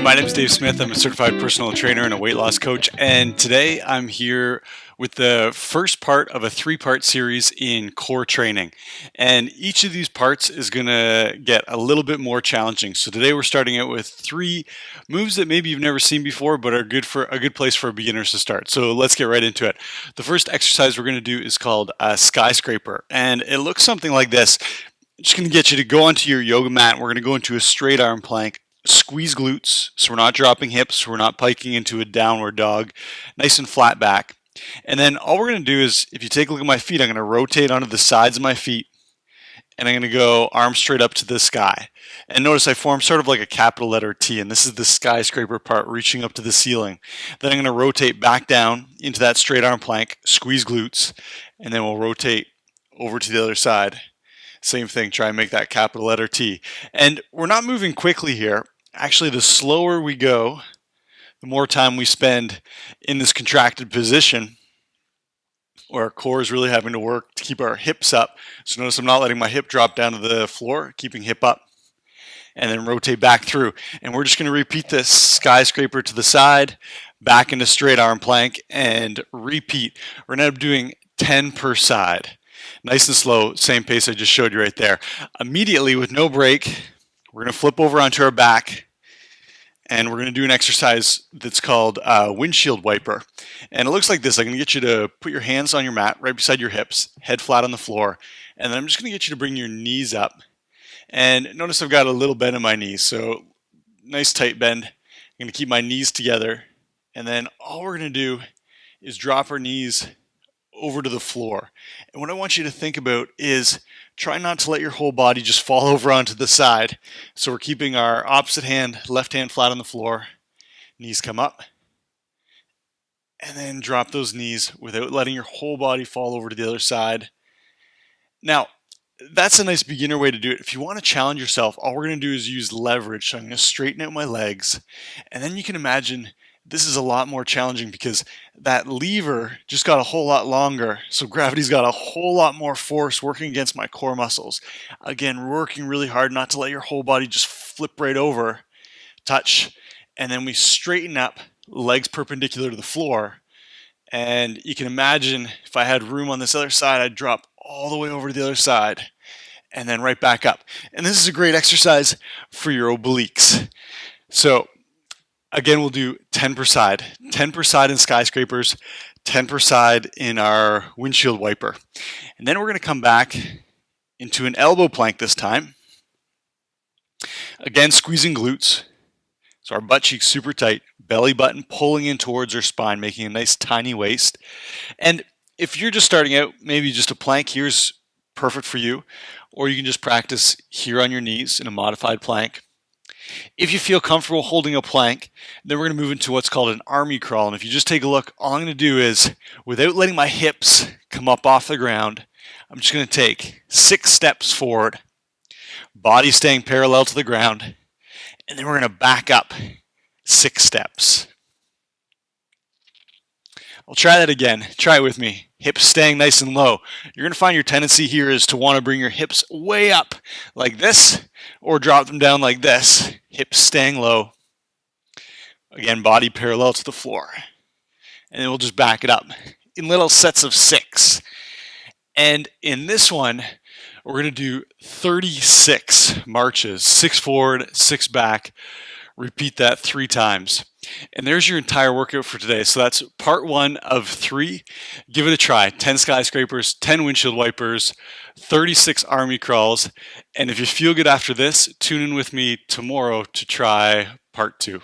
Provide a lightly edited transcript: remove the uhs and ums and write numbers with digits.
my name is Dave Smith. I'm a certified personal trainer and a weight loss coach. And today I'm here with the first part of a three-part series in core training. And each of these parts is going to get a little bit more challenging. So today we're starting out with 3 moves that maybe you've never seen before, but are a good place for beginners to start. So let's get right into it. The first exercise we're going to do is called a Skyscraper. And it looks something like this. I'm just going to get you to go onto your yoga mat. We're going to go into a straight arm plank. Squeeze glutes, so we're not dropping hips, we're not piking into a downward dog, nice and flat back. And then all we're going to do is, if you take a look at my feet, I'm going to rotate onto the sides of my feet, and I'm going to go arms straight up to the sky. And notice I form sort of like a capital letter T, and this is the skyscraper part, reaching up to the ceiling. Then I'm going to rotate back down into that straight arm plank, squeeze glutes, and then we'll rotate over to the other side. Same thing, try and make that capital letter T. And we're not moving quickly here. Actually, the slower we go, the more time we spend in this contracted position where our core is really having to work to keep our hips up. So notice I'm not letting my hip drop down to the floor, keeping hip up, and then rotate back through. And we're just going to repeat this skyscraper to the side, back into straight arm plank, and repeat. We're going to end up doing 10 per side. Nice and slow, same pace I just showed you right there. Immediately, with no break, we're going to flip over onto our back, and we're going to do an exercise that's called Windshield Wiper. And it looks like this. I'm going to get you to put your hands on your mat right beside your hips, head flat on the floor, and then I'm just going to get you to bring your knees up. And notice I've got a little bend in my knees, so nice tight bend. I'm going to keep my knees together, and then all we're going to do is drop our knees over to the floor. And what I want you to think about is try not to let your whole body just fall over onto the side. So we're keeping our opposite hand, left hand flat on the floor, knees come up, and then drop those knees without letting your whole body fall over to the other side. Now, that's a nice beginner way to do it. If you want to challenge yourself, all we're going to do is use leverage. So I'm going to straighten out my legs, and then you can imagine this is a lot more challenging because that lever just got a whole lot longer. So gravity's got a whole lot more force working against my core muscles. Again, working really hard not to let your whole body just flip right over, touch, and then we straighten up, legs perpendicular to the floor. And you can imagine if I had room on this other side, I'd drop all the way over to the other side and then right back up. And this is a great exercise for your obliques. So again, we'll do 10 per side. 10 per side in skyscrapers, 10 per side in our windshield wiper. And then we're going to come back into an elbow plank this time. Again, squeezing glutes. So our butt cheeks super tight, belly button pulling in towards our spine, making a nice tiny waist. And if you're just starting out, maybe just a plank here's perfect for you. Or you can just practice here on your knees in a modified plank. If you feel comfortable holding a plank, then we're going to move into what's called an army crawl. And if you just take a look, all I'm going to do is, without letting my hips come up off the ground, I'm just going to take 6 steps forward, body staying parallel to the ground, and then we're going to back up 6 steps. I'll try that again. Try it with me. Hips staying nice and low. You're going to find your tendency here is to want to bring your hips way up like this or drop them down like this. Hips staying low. Again, body parallel to the floor. And then we'll just back it up in little sets of 6. And in this one, we're going to do 36 marches. 6 forward, 6 back. Repeat that 3 times. And there's your entire workout for today. So that's part 1 of 3. Give it a try. 10 skyscrapers, 10 windshield wipers, 36 army crawls. And if you feel good after this, tune in with me tomorrow to try part 2.